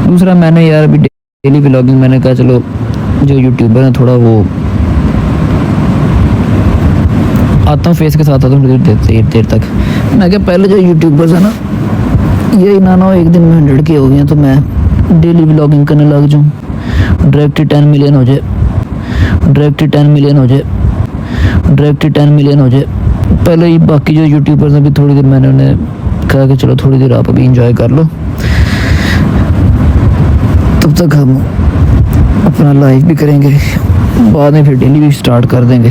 دوسرا میں نے یار ابھی ڈیلی ولاگنگ میں نے کہا چلو جو یوٹیوبر ہیں تھوڑا وہ آتا ہوں فیس کے ساتھ آتا ہوں دیر تک. میں کہا پہلے جو یوٹیوبرز ہیں نا یہی نہ ہو ایک دن میں 100 کے ہو گئے ہیں تو میں ڈیلی ولاگنگ کرنے لگ جاؤں, ڈائریکٹ 10 ملین ہو جائے, ڈائریکٹ 10 ملین ہو جائے, ڈائریکٹ 10 ملین ہو جائے. پہلے ہی باقی جو یوٹیوبرز ہیں بھی تھوڑی دیر میں نے انہیں کہا کہ چلو تھوڑی دیر آپ ابھی انجوائے کر لو, تب تک ہم اپنا لائف بھی کریں گے, بعد میں پھر ڈیلی بھی سٹارٹ کر دیں گے.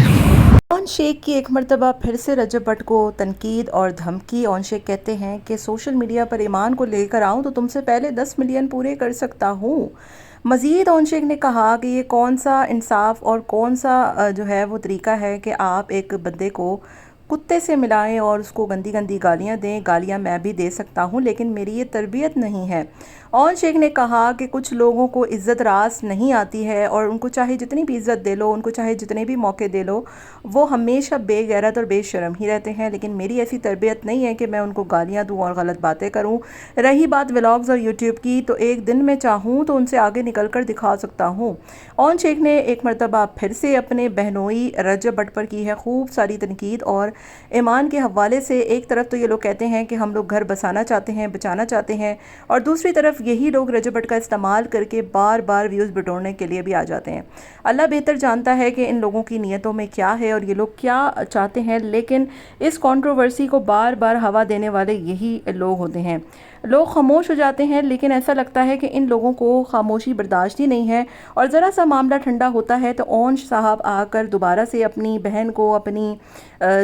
اون شیخ کی ایک مرتبہ پھر سے رجب بٹ کو تنقید اور دھمکی. اون شیخ کہتے ہیں کہ سوشل میڈیا پر ایمان کو لے کر آؤں تو تم سے پہلے 10 ملین پورے کر سکتا ہوں. مزید اون شیخ نے کہا کہ یہ کون سا انصاف اور کون سا جو ہے وہ طریقہ ہے کہ آپ ایک بندے کو کتے سے ملائیں اور اس کو گندی گندی گالیاں دیں. گالیاں میں بھی دے سکتا ہوں لیکن میری یہ تربیت نہیں ہے. اون شیخ نے کہا کہ کچھ لوگوں کو عزت راست نہیں آتی ہے اور ان کو چاہے جتنی بھی عزت دے لو, ان کو چاہے جتنے بھی موقع دے لو, وہ ہمیشہ بے غیرت اور بے شرم ہی رہتے ہیں. لیکن میری ایسی تربیت نہیں ہے کہ میں ان کو گالیاں دوں اور غلط باتیں کروں. رہی بات ولاگز اور یوٹیوب کی تو ایک دن میں چاہوں تو ان سے آگے نکل کر دکھا سکتا ہوں. اون شیخ نے ایک مرتبہ پھر سے اپنے بہنوئی رجب بٹ پر کی ہے خوب ساری تنقید اور ایمان کے حوالے سے. ایک طرف تو یہ لوگ کہتے ہیں کہ ہم لوگ گھر بسانا چاہتے ہیں, بچانا چاہتے ہیں, اور دوسری طرف یہی لوگ رجب بٹ کا استعمال کر کے بار بار ویوز بٹورنے کے لیے بھی آ جاتے ہیں. اللہ بہتر جانتا ہے کہ ان لوگوں کی نیتوں میں کیا ہے اور یہ لوگ کیا چاہتے ہیں, لیکن اس کنٹروورسی کو بار بار ہوا دینے والے یہی لوگ ہوتے ہیں. لوگ خاموش ہو جاتے ہیں لیکن ایسا لگتا ہے کہ ان لوگوں کو خاموشی برداشت ہی نہیں ہے, اور ذرا سا معاملہ ٹھنڈا ہوتا ہے تو اون صاحب آ کر دوبارہ سے اپنی بہن کو, اپنی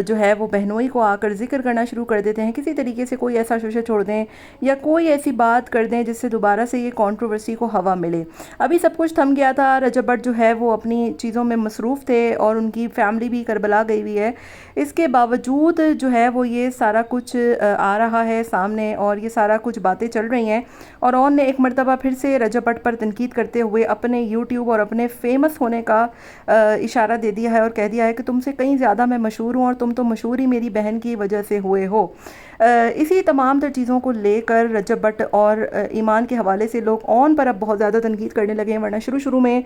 جو ہے وہ بہنوئی کو آ کر ذکر کرنا شروع کر دیتے ہیں. کسی طریقے سے کوئی ایسا شوشہ چھوڑ دیں یا کوئی ایسی بات کر دیں جس سے دوبارہ سے یہ کنٹروورسی کو ہوا ملے. ابھی سب کچھ تھم گیا تھا, رجب بٹ جو ہے وہ اپنی چیزوں میں مصروف تھے اور ان کی فیملی بھی کربلا گئی ہوئی ہے. اس کے باوجود جو ہے وہ یہ سارا کچھ آ رہا ہے سامنے اور یہ سارا کچھ باتیں چل رہی ہیں. اور اون نے ایک مرتبہ پھر سے رجب بٹ پر تنقید کرتے ہوئے اپنے یوٹیوب اور اپنے فیمس ہونے کا اشارہ دے دیا ہے اور کہہ دیا ہے کہ تم سے کہیں زیادہ میں مشہور ہوں اور تم تو مشہور ہی میری بہن کی وجہ سے ہوئے ہو. اسی تمام تر چیزوں کو لے کر رجب بٹ اور ایمان کے حوالے سے لوگ اون پر اب بہت زیادہ تنقید کرنے لگے ہیں. ورنہ شروع میں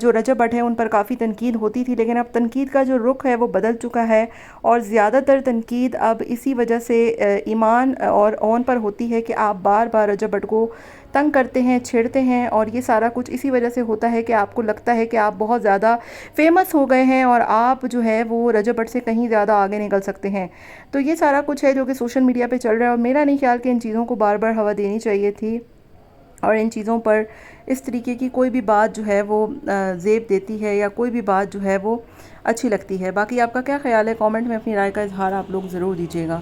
جو رجب بٹ ہیں ان پر کافی تنقید ہوتی تھی, لیکن اب تنقید کا جو رخ ہے وہ بدل چکا ہے اور زیادہ تر تنقید اب اسی وجہ سے ایمان اور اون پر ہوتی ہے کہ آپ بار بار رجب بٹ کو تنگ کرتے ہیں, چھیڑتے ہیں, اور یہ سارا کچھ اسی وجہ سے ہوتا ہے کہ آپ کو لگتا ہے کہ آپ بہت زیادہ فیمس ہو گئے ہیں اور آپ جو ہے وہ رجب بٹ سے کہیں زیادہ آگے نکل سکتے ہیں. تو یہ سارا کچھ ہے جو کہ سوشل میڈیا پہ چل رہا ہے, اور میرا نہیں خیال کہ ان چیزوں کو بار بار ہوا دینی چاہیے تھی, اور ان چیزوں پر اس طریقے کی کوئی بھی بات جو ہے وہ زیب دیتی ہے یا کوئی بھی بات جو ہے وہ اچھی لگتی ہے. باقی آپ کا کیا خیال ہے؟ کامنٹ میں اپنی رائے کا اظہار آپ لوگ ضرور دیجیے گا.